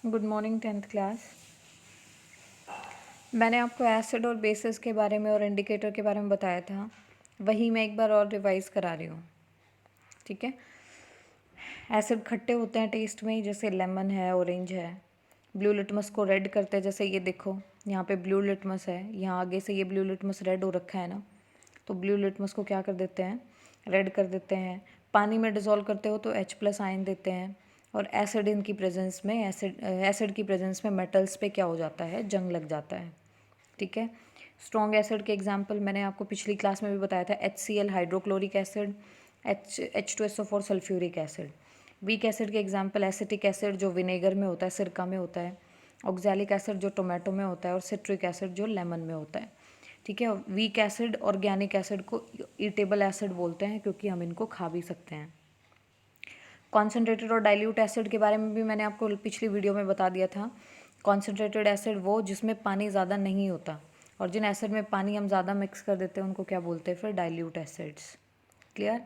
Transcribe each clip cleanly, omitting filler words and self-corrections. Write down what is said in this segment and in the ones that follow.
Good morning 10th class. मैंने आपको acid और बेसिस के बारे में और इंडिकेटर के बारे में बताया था, वही मैं एक बार और रिवाइज़ करा रही हूँ। ठीक है। एसिड खट्टे होते हैं टेस्ट में, जैसे लेमन है, ऑरेंज है। ब्लू लिटमस को रेड करते हैं, जैसे ये देखो यहाँ पे ब्लू लिटमस है, यहाँ आगे से ये ब्लू लिटमस रेड हो रखा है ना, तो ब्लू लिटमस को क्या कर देते हैं, रेड कर देते हैं। पानी में डिज़ोल्व करते हो तो H+ आयन देते हैं। और एसिड इनकी प्रेजेंस में एसिड की प्रेजेंस में मेटल्स पे क्या हो जाता है, जंग लग जाता है। ठीक है। स्ट्रॉन्ग एसिड के एग्जांपल मैंने आपको पिछली क्लास में भी बताया था, HCl hydrochloric acid, H2SO4 sulphuric acid. Weak acid के एग्जांपल एसिटिक एसिड जो विनेगर में होता है, सिरका में होता है, ऑक्जेलिक एसिड जो टोमेटो में होता है, और सिट्रिक एसिड जो लेमन में होता है। ठीक है। वीक एसिड ऑर्गेनिक एसिड को ईटेबल एसिड बोलते हैं, क्योंकि हम इनको खा भी सकते हैं। कॉन्सेंट्रेटेड और डाइल्यूट एसिड के बारे में भी मैंने आपको पिछली वीडियो में बता दिया था। कॉन्सेंट्रेटेड एसिड वो जिसमें पानी ज़्यादा नहीं होता, और जिन एसिड में पानी हम ज़्यादा मिक्स कर देते हैं उनको क्या बोलते हैं फिर, डाइल्यूट एसिड्स। क्लियर।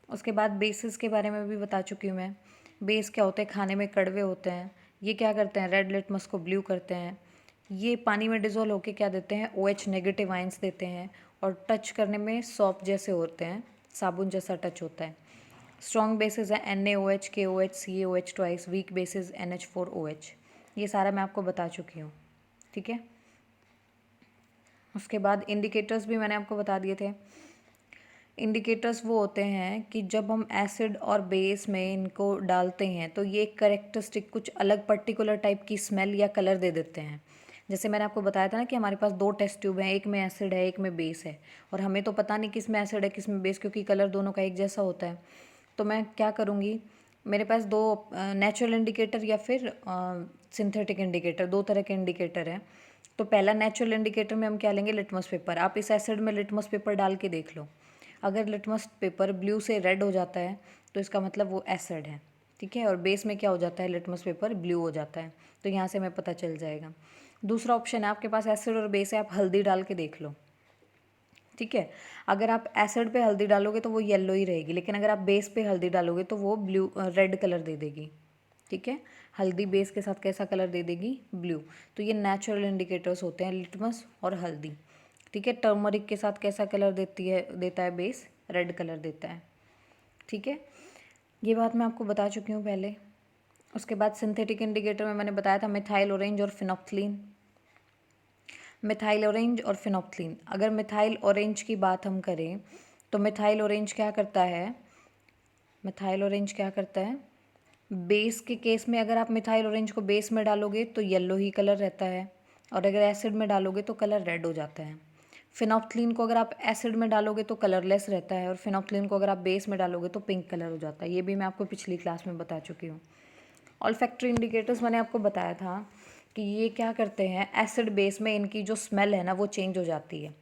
उसके बाद बेसिस के बारे में भी बता चुकी हूँ मैं। बेस क्या होते हैं, खाने में कड़वे होते हैं। ये क्या करते हैं, रेड लिटमस को ब्लू करते हैं। ये पानी में डिज़ोल्व होकर क्या देते हैं, OH नेगेटिव आइंस देते हैं, और टच करने में सॉप जैसे होते हैं, साबुन जैसा टच होता है। स्ट्रॉन्ग बेसिस है NaOH, KOH, CaOH twice. Weak basis NH4OH। ये सारा मैं आपको बता चुकी हूँ। ठीक है। उसके बाद इंडिकेटर्स भी मैंने आपको बता दिए थे। इंडिकेटर्स वो होते हैं कि जब हम एसिड और बेस में इनको डालते हैं तो ये करेक्टरिस्टिक कुछ अलग पर्टिकुलर टाइप की स्मेल या कलर दे देते हैं। जैसे मैंने आपको बताया था ना कि हमारे पास 2 टेस्ट ट्यूब हैं, एक में एसिड है, एक में बेस है, और हमें तो पता नहीं किस में एसिड है किस में बेस, क्योंकि कलर दोनों का एक जैसा होता है। तो मैं क्या करूँगी, मेरे पास 2 नेचुरल इंडिकेटर या फिर सिंथेटिक इंडिकेटर, 2 तरह के इंडिकेटर हैं। तो पहला नेचुरल इंडिकेटर में हम क्या लेंगे, लिटमस पेपर। आप इस एसिड में लिटमस पेपर डाल के देख लो, अगर लिटमस पेपर ब्लू से रेड हो जाता है तो इसका मतलब वो एसिड है। ठीक है। और बेस में क्या हो जाता है, लिटमस पेपर ब्लू हो जाता है, तो यहाँ से हमें पता चल जाएगा। दूसरा ऑप्शन है, आपके पास एसिड और बेस है, आप हल्दी डाल के देख लो। ठीक है। अगर आप एसिड पे हल्दी डालोगे तो वो येलो ही रहेगी, लेकिन अगर आप बेस पे हल्दी डालोगे तो वो ब्लू रेड कलर दे देगी। ठीक है। हल्दी बेस के साथ कैसा कलर दे देगी, ब्लू। तो ये नेचुरल इंडिकेटर्स होते हैं, लिटमस और हल्दी। ठीक है। टर्मरिक के साथ कैसा कलर देता है बेस, रेड कलर देता है। ठीक है। ये बात मैं आपको बता चुकी हूँ पहले। उसके बाद सिंथेटिक इंडिकेटर में मैंने बताया था मिथाइल ऑरेंज और फिनोप्थलीन। मिथाइल ऑरेंज और फिनोप्थलीन, अगर मिथाइल ऑरेंज की बात हम करें तो मिथाइल ऑरेंज क्या करता है, मिथाइल ऑरेंज क्या करता है, बेस के केस में अगर आप मिथाइल ऑरेंज को बेस में डालोगे तो येलो ही कलर रहता है, और अगर एसिड में डालोगे तो कलर रेड हो जाता है। फिनोप्थलीन को अगर आप एसिड में डालोगे तो कलरलेस रहता है, और फिनोप्थलीन को अगर आप बेस में डालोगे तो पिंक कलर हो जाता है। ये भी मैं आपको पिछली क्लास में बता चुकी हूँ। ऑल्फैक्टरी इंडिकेटर्स मैंने आपको बताया था कि ये क्या करते हैं, एसिड बेस में इनकी जो स्मेल है ना वो चेंज हो जाती है।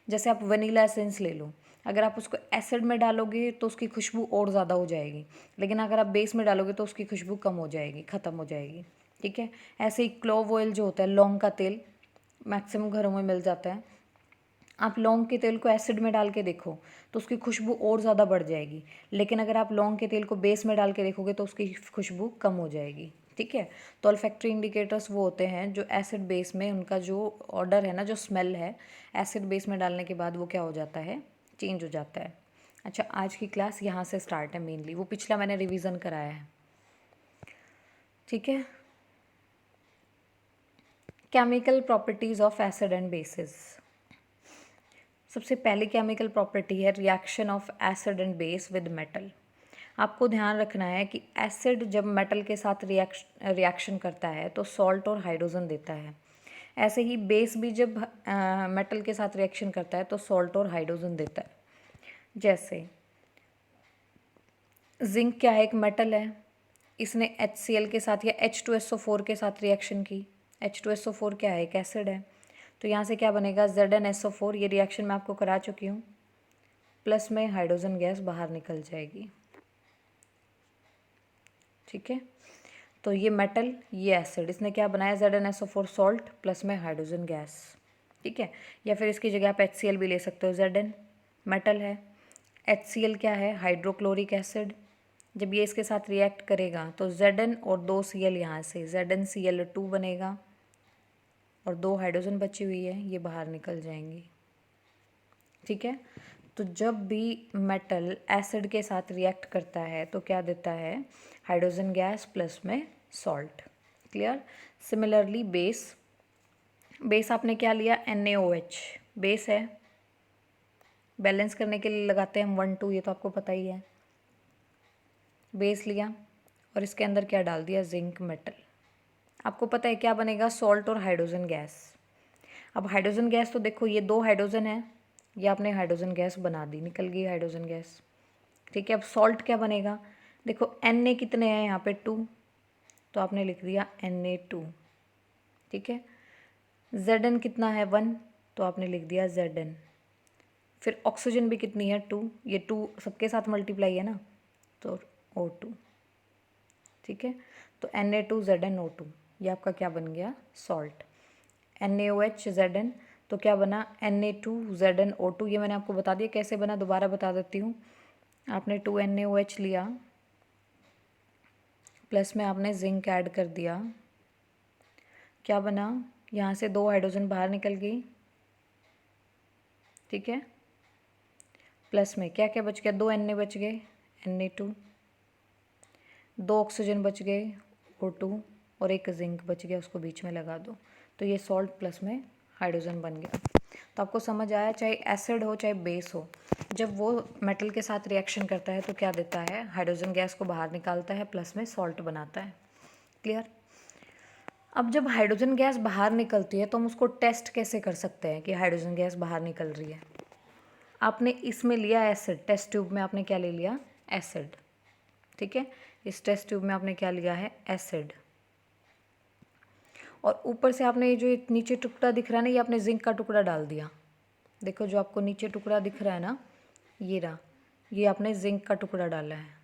जैसे आप वनीला एसेंस ले लो, अगर आप उसको एसिड में डालोगे तो उसकी खुशबू और ज़्यादा हो जाएगी, लेकिन अगर आप बेस में डालोगे तो उसकी खुशबू कम हो जाएगी, ख़त्म हो जाएगी। ठीक है। ऐसे ही क्लोव ऑयल जो होता है, लौंग का तेल, मैक्सिमम घरों में मिल जाता है। आप लौंग के तेल को एसिड में डाल के देखो तो उसकी खुशबू और ज़्यादा बढ़ जाएगी, लेकिन अगर आप लौंग के तेल को बेस में डाल के देखोगे तो उसकी खुशबू कम हो जाएगी। ठीक है। तो ऑल्फैक्टरी इंडिकेटर्स वो होते हैं जो एसिड बेस में उनका जो ऑर्डर है ना, जो स्मेल है, एसिड बेस में डालने के बाद वो क्या हो जाता है, चेंज हो जाता है। अच्छा, आज की क्लास यहाँ से स्टार्ट है मेनली, वो पिछला मैंने रिवीजन कराया है। ठीक है। Chemical properties of acid and bases. सबसे पहली केमिकल प्रॉपर्टी है reaction of acid and base with metal. आपको ध्यान रखना है कि एसिड जब मेटल के साथ रिएक्शन करता है तो सॉल्ट और हाइड्रोजन देता है। ऐसे ही बेस भी जब मेटल के साथ रिएक्शन करता है तो सॉल्ट और हाइड्रोजन देता है। जैसे जिंक क्या है, एक मेटल है, इसने HCl के साथ या H2SO4 के साथ रिएक्शन की। H2SO4 क्या है, एक एसिड है, तो यहाँ से क्या बनेगा, ZnSO4। ये रिएक्शन मैं आपको करा चुकी हूँ, प्लस में हाइड्रोजन गैस बाहर निकल जाएगी। ठीक है। तो ये मेटल, ये एसिड, इसने क्या बनाया, ZnSO4 सॉल्ट प्लस में हाइड्रोजन गैस। ठीक है। या फिर इसकी जगह आप HCl भी ले सकते हो। Zn मेटल है, HCl क्या है, हाइड्रोक्लोरिक एसिड, जब ये इसके साथ रिएक्ट करेगा तो Zn और 2 Cl यहाँ से ZnCl2 बनेगा और 2 हाइड्रोजन बची हुई है, ये बाहर निकल जाएंगी। ठीक है, तो जब भी मेटल एसिड के साथ रिएक्ट करता है तो क्या देता है, हाइड्रोजन गैस प्लस में सॉल्ट। क्लियर। सिमिलरली बेस आपने क्या लिया, NaOH बेस है, बैलेंस करने के लिए लगाते हैं हम 1 2, ये तो आपको पता ही है। बेस लिया और इसके अंदर क्या डाल दिया, जिंक मेटल। आपको पता है क्या बनेगा, सॉल्ट और हाइड्रोजन गैस। अब हाइड्रोजन गैस तो देखो ये 2 हाइड्रोजन है, ये आपने हाइड्रोजन गैस बना दी, निकल गई हाइड्रोजन गैस। ठीक है, अब सॉल्ट क्या बनेगा, देखो Na कितने हैं यहाँ पे 2, तो आपने लिख दिया Na2। ठीक है, Zn कितना है 1, तो आपने लिख दिया Zn। फिर ऑक्सीजन भी कितनी है 2, ये 2 सबके साथ मल्टीप्लाई है ना, तो O2। ठीक है, तो Na2ZnO2, ये आपका क्या बन गया, सॉल्ट। NaOH Zn, तो क्या बना Na2ZnO2, ये मैंने आपको बता दिया कैसे बना, दोबारा बता देती हूँ। आपने 2 NaOH लिया, प्लस में आपने जिंक ऐड कर दिया, क्या बना, यहाँ से 2 हाइड्रोजन बाहर निकल गई। ठीक है, प्लस में क्या क्या बच गया, 2 Na बच गए Na2, 2 ऑक्सीजन बच गए O2 और 1 जिंक बच गया, उसको बीच में लगा दो, तो ये सॉल्ट प्लस में हाइड्रोजन बन गया। तो आपको समझ आया, चाहे एसिड हो चाहे बेस हो, जब वो मेटल के साथ रिएक्शन करता है तो क्या देता है, हाइड्रोजन गैस को बाहर निकालता है, प्लस में सॉल्ट बनाता है। क्लियर। अब जब हाइड्रोजन गैस बाहर निकलती है तो हम उसको टेस्ट कैसे कर सकते हैं कि हाइड्रोजन गैस बाहर निकल रही है। आपने इसमें लिया एसिड, टेस्ट ट्यूब में आपने क्या ले लिया, एसिड। ठीक है, इस टेस्ट ट्यूब में आपने क्या लिया है, एसिड। और ऊपर से आपने ये जो नीचे टुकड़ा दिख रहा है ना, ये आपने जिंक का टुकड़ा डाल दिया। देखो जो आपको नीचे टुकड़ा दिख रहा है ना, ये रहा, ये आपने जिंक का टुकड़ा डाला है।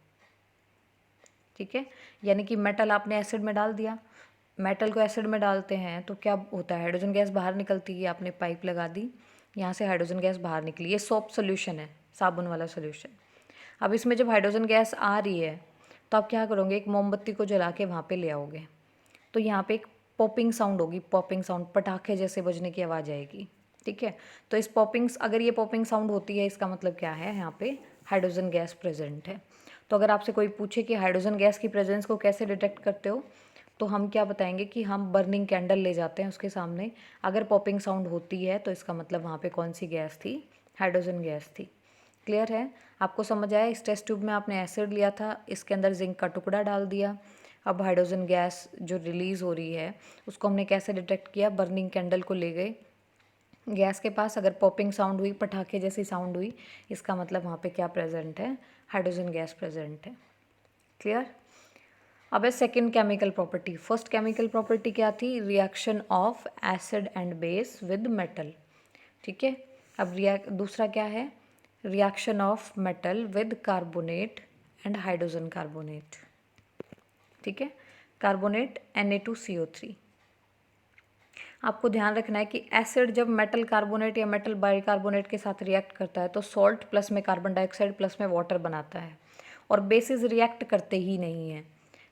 ठीक है, यानी कि मेटल आपने एसिड में डाल दिया। मेटल को एसिड में डालते हैं तो क्या होता है, हाइड्रोजन गैस बाहर निकलती है। आपने पाइप लगा दी, यहाँ से हाइड्रोजन गैस बाहर निकली, ये सोप सोल्यूशन है, साबुन वाला सोल्यूशन। अब इसमें जब हाइड्रोजन गैस आ रही है तो आप क्या करोगे, एक मोमबत्ती को जला के वहाँ पे ले आओगे, तो यहाँ पे एक पॉपिंग साउंड होगी, पॉपिंग साउंड, पटाखे जैसे बजने की आवाज़ आएगी। ठीक है, तो इस पॉपिंग, अगर ये पॉपिंग साउंड होती है इसका मतलब क्या है, यहाँ पे हाइड्रोजन गैस प्रेजेंट है। तो अगर आपसे कोई पूछे कि हाइड्रोजन गैस की प्रेजेंस को कैसे डिटेक्ट करते हो, तो हम क्या बताएंगे कि हम बर्निंग कैंडल ले जाते हैं उसके सामने, अगर पॉपिंग साउंड होती है तो इसका मतलब वहाँ पे कौन सी गैस थी, हाइड्रोजन गैस थी। क्लियर है, आपको समझ आया। इस टेस्ट ट्यूब में आपने एसिड लिया था, इसके अंदर जिंक का टुकड़ा डाल दिया। अब हाइड्रोजन गैस जो रिलीज़ हो रही है उसको हमने कैसे डिटेक्ट किया, बर्निंग कैंडल को ले गए गैस के पास, अगर पॉपिंग साउंड हुई, पटाखे जैसी साउंड हुई, इसका मतलब वहाँ पे क्या प्रेजेंट है, हाइड्रोजन गैस प्रेजेंट है। क्लियर। अब है second chemical property. First chemical property क्या थी, reaction of acid and base with metal. ठीक है, अब दूसरा क्या है, reaction of metal with carbonate and hydrogen carbonate. ठीक है, कार्बोनेट Na2CO3। आपको ध्यान रखना है कि एसिड जब मेटल कार्बोनेट या मेटल बाइकार्बोनेट के साथ रिएक्ट करता है तो सॉल्ट प्लस में कार्बन डाइऑक्साइड प्लस में वाटर बनाता है, और बेसिस रिएक्ट करते ही नहीं हैं।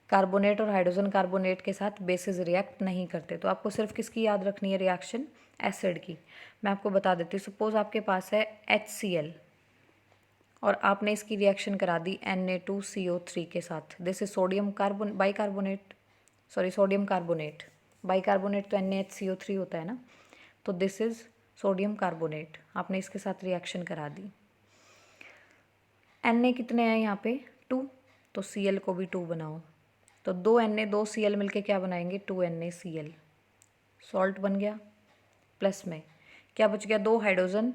कार्बोनेट और हाइड्रोजन कार्बोनेट के साथ बेसिस रिएक्ट नहीं करते। तो आपको सिर्फ किसकी याद रखनी है, रिएक्शन एसिड की। मैं आपको बता देती हूँ, सपोज आपके पास है HCl और आपने इसकी रिएक्शन करा दी Na2CO3 के साथ, this is sodium bicarbonate, sorry sodium carbonate. Bicarbonate तो NaHCO3 होता है ना, तो दिस इज सोडियम कार्बोनेट। आपने इसके साथ रिएक्शन करा दी। Na कितने हैं यहाँ पे 2, तो Cl को भी 2 बनाओ, तो 2 Na 2 Cl मिलके क्या बनाएंगे, 2 NaCl, सॉल्ट बन गया। प्लस में क्या बच गया, 2 हाइड्रोजन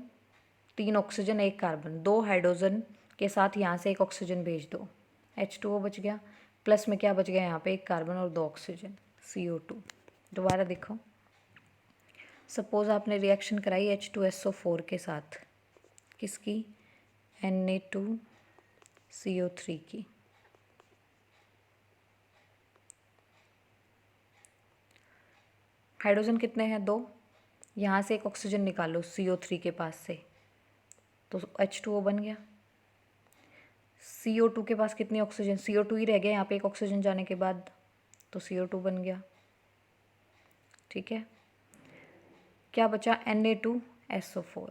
3 ऑक्सीजन 1 कार्बन, 2 हाइड्रोजन के साथ यहाँ से 1 ऑक्सीजन भेज दो, H2O बच गया। प्लस में क्या बच गया यहाँ पे, 1 कार्बन और 2 ऑक्सीजन, CO2। दोबारा देखो, सपोज आपने रिएक्शन कराई H2SO4 के साथ, किसकी, Na2CO3 की। हाइड्रोजन कितने हैं, 2, यहाँ से 1 ऑक्सीजन निकालो CO3 के पास से, तो H2O बन गया। CO2 के पास कितनी ऑक्सीजन, CO2 ही रह गया यहाँ पे एक ऑक्सीजन जाने के बाद, तो CO2 बन गया। ठीक है, क्या बचा, Na2SO4।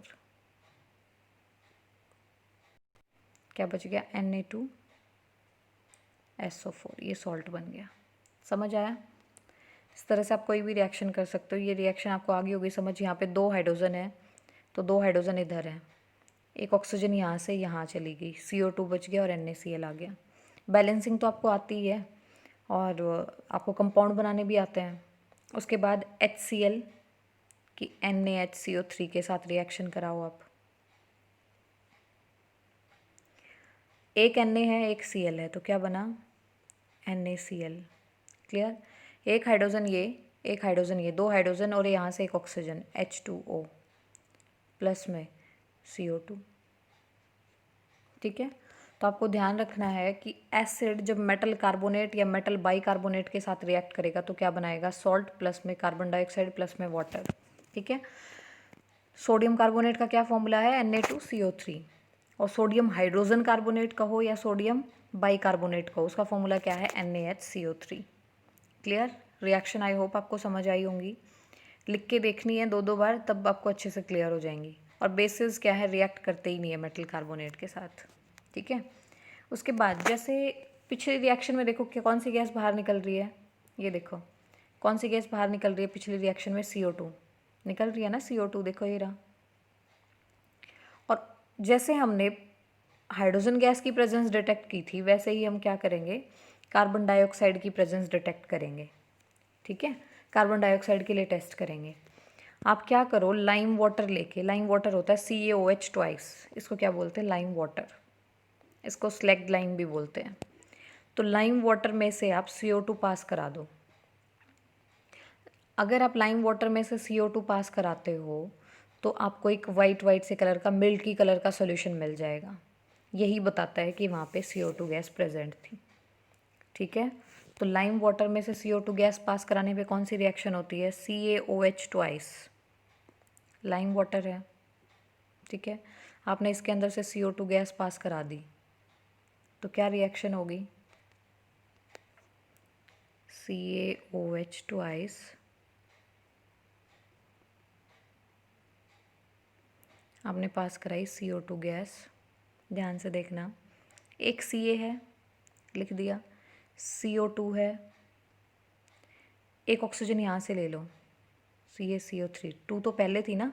क्या बच गया, Na2SO4, ये सॉल्ट बन गया। समझ आया? इस तरह से आप कोई भी रिएक्शन कर सकते हो। ये रिएक्शन आपको आगे होगी समझ। यहाँ पे 2 हाइड्रोजन है तो 2 हाइड्रोजन इधर है, एक ऑक्सीजन यहाँ से यहाँ चली गई, CO2 बच गया और NaCl आ गया। बैलेंसिंग तो आपको आती ही है और आपको कंपाउंड बनाने भी आते हैं। उसके बाद HCl की NaHCO3 के साथ रिएक्शन कराओ आप। एक Na है एक Cl है तो क्या बना, NaCl। क्लियर? एक हाइड्रोजन ये, एक हाइड्रोजन ये, 2 हाइड्रोजन और यहाँ से एक ऑक्सीजन H2O प्लस में CO2। ठीक है, तो आपको ध्यान रखना है कि एसिड जब मेटल कार्बोनेट या मेटल बाइकार्बोनेट के साथ रिएक्ट करेगा तो क्या बनाएगा, सॉल्ट प्लस में कार्बन डाइऑक्साइड प्लस में वाटर। ठीक है, सोडियम कार्बोनेट का क्या फॉर्मूला है, Na2CO3, और सोडियम हाइड्रोजन कार्बोनेट कहो या सोडियम बाइकार्बोनेट कहो, उसका फॉर्मूला क्या है, NaHCO3। Clear? Reaction I hope आपको समझ आई होंगी। लिख के देखनी है 2-2 बार, तब आपको अच्छे से क्लियर हो जाएंगी। और बेसिस क्या है, रिएक्ट करते ही नहीं है मेटल कार्बोनेट के साथ। ठीक है, उसके बाद जैसे पिछले रिएक्शन में देखो कि कौन सी गैस बाहर निकल रही है, ये देखो कौन सी गैस बाहर निकल रही है पिछले रिएक्शन में, CO2 निकल रही है ना, CO2 देखो ये रहा। और जैसे हमने हाइड्रोजन गैस की प्रेजेंस डिटेक्ट की थी वैसे ही हम क्या करेंगे, कार्बन डाइऑक्साइड की प्रेजेंस डिटेक्ट करेंगे। ठीक है, कार्बन डाइऑक्साइड के लिए टेस्ट करेंगे। आप क्या करो, लाइम वाटर लेके, लाइम वाटर होता है CaOH ट्वाइस, इसको क्या बोलते हैं, लाइम वाटर, इसको स्लैग्ड लाइम भी बोलते हैं। तो लाइम वाटर में से आप CO2 पास करा दो। अगर आप लाइम वाटर में से CO2 पास कराते हो तो आपको एक वाइट वाइट से कलर का, मिल्की कलर का सॉल्यूशन मिल जाएगा। यही बताता है कि वहाँ पे CO2 गैस प्रेजेंट थी। ठीक है, तो लाइम वाटर में से CO2 गैस पास कराने पे कौन सी रिएक्शन होती है, CaOH ट्वाइस, लाइम वाटर है। ठीक है, आपने इसके अंदर से CO2 गैस पास करा दी तो क्या रिएक्शन होगी, CaOH ट्वाइस आपने पास कराई CO2 गैस, ध्यान से देखना, एक Ca है लिख दिया, CO2 है, एक ऑक्सीजन यहाँ से ले लो, CaCO3, 2 तो पहले थी ना,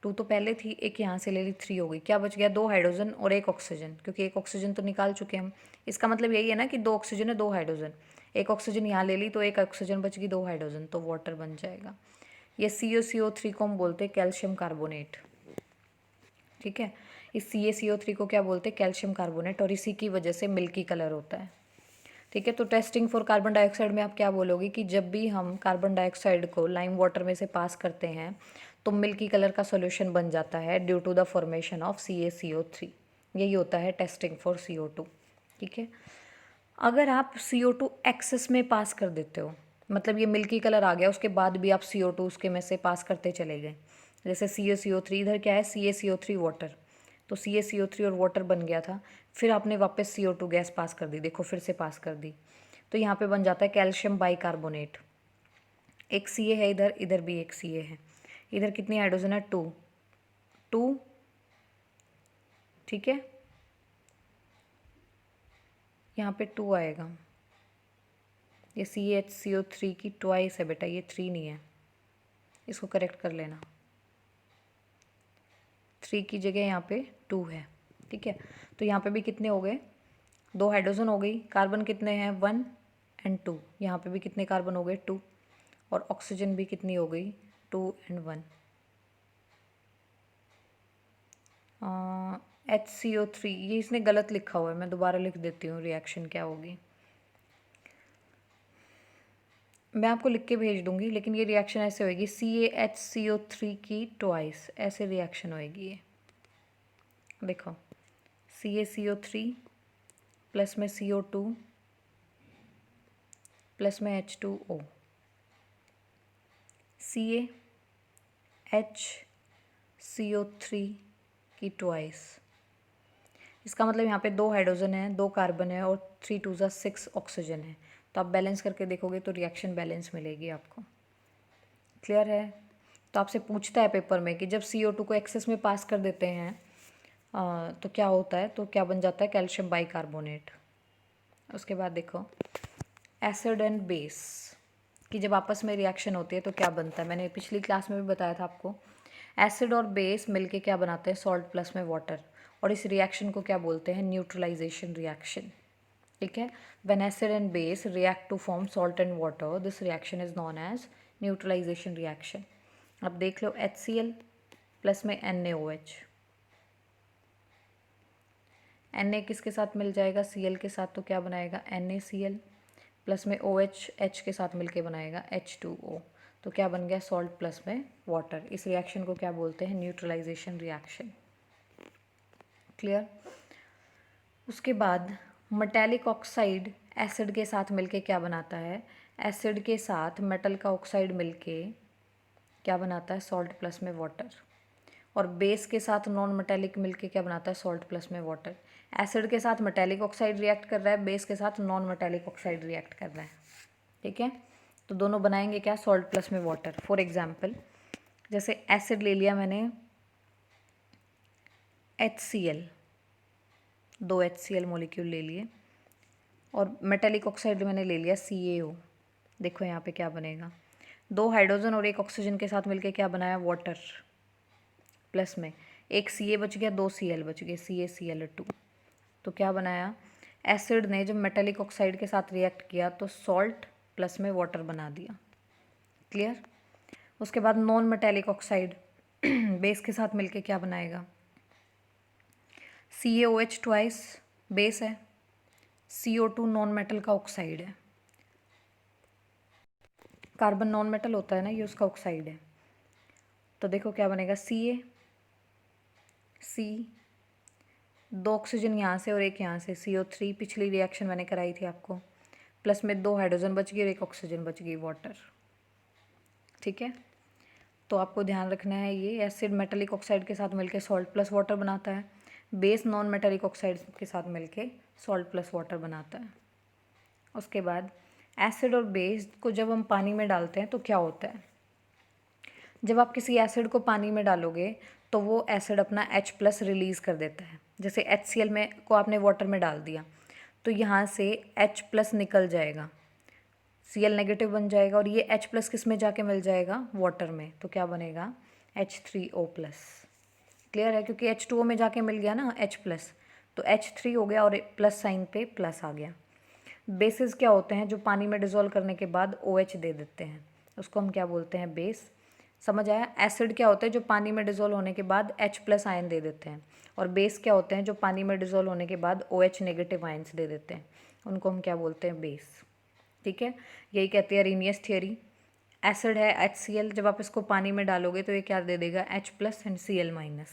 2 तो पहले थी, एक यहाँ से ले ली, 3 हो गई। क्या बच गया, 2 हाइड्रोजन और एक ऑक्सीजन, क्योंकि एक ऑक्सीजन तो निकाल चुके हम। इसका मतलब यही है ना कि 2 ऑक्सीजन है 2 हाइड्रोजन, एक ऑक्सीजन यहाँ ले ली तो एक ऑक्सीजन बच गई, 2 हाइड्रोजन, तो वाटर बन जाएगा। ये CaCO3 को हम बोलते हैं कैल्शियम कार्बोनेट। ठीक है, इस CaCO3 को क्या बोलते हैं, कैल्शियम कार्बोनेट, और इसी की वजह से मिल्की कलर होता है। ठीक है, तो टेस्टिंग फॉर कार्बन डाइऑक्साइड में आप क्या बोलोगे कि जब भी हम कार्बन डाइऑक्साइड को लाइम वाटर में से पास करते हैं तो मिल्की कलर का सॉल्यूशन बन जाता है due to the formation of CaCO3। यही होता है टेस्टिंग फॉर CO2। ठीक है, अगर आप CO2 एक्सेस में पास कर देते हो, मतलब ये मिल्की कलर आ गया, उसके बाद भी आप CO2 उसके में से पास करते चले गए, जैसे CaCO3, इधर क्या है, CaCO3 वाटर, तो CaCO3 और वाटर बन गया था, फिर आपने वापस CO2 गैस पास कर दी, देखो फिर से पास कर दी, तो यहाँ पे बन जाता है कैल्शियम बाइकार्बोनेट। एक Ca है इधर, इधर भी एक Ca है, इधर कितनी हाइड्रोजन है, 2 2। ठीक है, यहाँ पे 2 आएगा, ये CaHCO3 की ट्वाइस है बेटा, ये 3 नहीं है, इसको करेक्ट कर लेना, 3 की जगह यहाँ पे 2 है। ठीक है, तो यहाँ पे भी कितने हो गए, 2 हाइड्रोजन हो गई, कार्बन कितने हैं, 1 और 2, यहाँ पे भी कितने कार्बन हो गए, 2, और ऑक्सीजन भी कितनी हो गई, 2 और 1। HCO3, ये इसने गलत लिखा हुआ है, मैं दोबारा लिख देती हूँ रिएक्शन क्या होगी, मैं आपको लिख के भेज दूँगी, लेकिन ये रिएक्शन ऐसे होएगी, CaHCO3 की ट्वाइस, ऐसे रिएक्शन होएगी ये। देखो, CaCO3 प्लस में CO2 प्लस में H2O, CaHCO3 की ट्वाइस, इसका मतलब यहाँ पे 2 हाइड्रोजन है, 2 कार्बन है और 3 2 ज़ा 6 ऑक्सीजन है। तो आप बैलेंस करके देखोगे तो रिएक्शन बैलेंस मिलेगी आपको। क्लियर है? तो आपसे पूछता है पेपर में कि जब CO2 को एक्सेस में पास कर देते हैं तो क्या होता है, तो क्या बन जाता है, कैल्शियम बाइकार्बोनेट। उसके बाद देखो एसिड एंड बेस कि जब आपस में रिएक्शन होती है तो क्या बनता है। मैंने पिछली क्लास में भी बताया था आपको, एसिड और बेस मिलके क्या बनाते हैं, सॉल्ट प्लस में वाटर। और इस रिएक्शन को क्या बोलते हैं, न्यूट्रलाइजेशन रिएक्शन। ठीक है, when acid and base react to form salt and water, this reaction is known as neutralization reaction. अब देख लो HCl प्लस में NaOH, Na किसके साथ मिल जाएगा, Cl के साथ, तो क्या बनाएगा NaCl प्लस में OH H के साथ मिलके बनाएगा H2O। तो क्या बन गया, सॉल्ट प्लस में वाटर। इस रिएक्शन को क्या बोलते हैं, न्यूट्रलाइजेशन रिएक्शन। क्लियर? उसके बाद मेटालिक ऑक्साइड एसिड के साथ मिलके क्या बनाता है, एसिड के साथ मेटल का ऑक्साइड मिलके क्या बनाता है, सॉल्ट प्लस में वाटर। और बेस के साथ नॉन मेटालिक मिलके क्या बनाता है, सॉल्ट प्लस में वाटर। एसिड के साथ मेटालिक ऑक्साइड रिएक्ट कर रहा है, बेस के साथ नॉन मेटालिक ऑक्साइड रिएक्ट कर रहा है। ठीक है, तो दोनों बनाएंगे क्या, सॉल्ट प्लस में वाटर। फॉर एग्जाम्पल जैसे एसिड ले लिया मैंने HCl, 2 HCl मॉलिक्यूल ले लिए, और मेटालिक ऑक्साइड मैंने ले लिया CaO। देखो यहाँ पे क्या बनेगा, 2 हाइड्रोजन और 1 ऑक्सीजन के साथ मिलके क्या बनाया, वाटर प्लस में 1 Ca बच गया, 2 Cl बच गए, CaCl2। तो क्या बनाया, एसिड ने जब मेटालिक ऑक्साइड के साथ रिएक्ट किया तो सॉल्ट प्लस में वाटर बना दिया। क्लियर? उसके बाद नॉन मेटालिक ऑक्साइड बेस के साथ मिलके क्या बनाएगा, CaOH ट्वाइस बेस है, CO2 नॉन मेटल का ऑक्साइड है, कार्बन नॉन मेटल होता है ना, ये उसका ऑक्साइड है। तो देखो क्या बनेगा, C 2 ऑक्सीजन यहाँ से और 1 यहाँ से, CO3, पिछली रिएक्शन मैंने कराई थी आपको, प्लस में 2 हाइड्रोजन बच गई और 1 ऑक्सीजन बच गई, वाटर। ठीक है, तो आपको ध्यान रखना है ये एसिड मेटालिक ऑक्साइड के साथ मिलके सॉल्ट प्लस वाटर बनाता है, बेस नॉन मेटालिक ऑक्साइड के साथ मिलके सॉल्ट प्लस वाटर बनाता है। उसके बाद एसिड और बेस को जब हम पानी में डालते हैं तो क्या होता है, जब आप किसी एसिड को पानी में डालोगे तो वो एसिड अपना H+ रिलीज़ कर देता है। जैसे HCl में को आपने वाटर में डाल दिया तो यहाँ से H+ निकल जाएगा, Cl नेगेटिव बन जाएगा, और ये H+ किस में जाके मिल जाएगा, वाटर में। तो क्या बनेगा, H3O+। क्लियर है? क्योंकि H2O में जाके मिल गया ना H+, तो H3 हो गया और प्लस साइन पे प्लस आ गया। बेसिस क्या होते हैं, जो पानी में डिज़ोल्व करने के बाद OH दे देते हैं, उसको हम क्या बोलते हैं, बेस। समझ आया? एसिड क्या होते हैं, जो पानी में डिज़ोल्व होने के बाद H+ आयन दे देते हैं, और बेस क्या होते हैं, जो पानी में डिज़ोल्व होने के बाद OH नेगेटिव आयन्स दे देते हैं, उनको हम क्या बोलते हैं, बेस। ठीक है, यही कहती है अरेनियस थियरी। एसिड है HCl, जब आप इसको पानी में डालोगे तो ये क्या दे देगा, H+ and Cl-।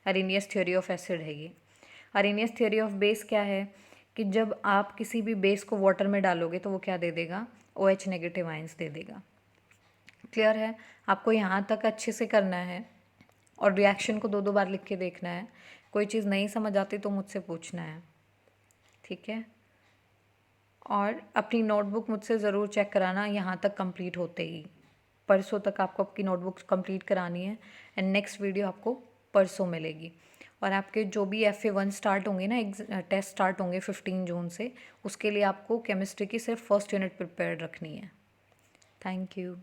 Arrhenius theory of acid है ये। अरेनियस थ्योरी ऑफ बेस क्या है कि जब आप किसी भी बेस को वाटर में डालोगे तो वो क्या दे देगा, OH नेगेटिव आयंस दे देगा। क्लियर है? आपको यहाँ तक अच्छे से करना है और रिएक्शन को 2-2 बार लिख के देखना है। कोई चीज़ नहीं समझ आती तो मुझसे पूछना है, ठीक है? और अपनी नोटबुक मुझसे ज़रूर चेक कराना यहाँ तक कंप्लीट होते ही। परसों तक आपको आपकी नोटबुक कंप्लीट करानी है एंड नेक्स्ट वीडियो आपको परसों मिलेगी। और आपके जो भी FA1 स्टार्ट होंगे ना, टेस्ट स्टार्ट होंगे 15 जून से, उसके लिए आपको केमिस्ट्री की सिर्फ फर्स्ट यूनिट प्रिपेयर रखनी है। Thank you.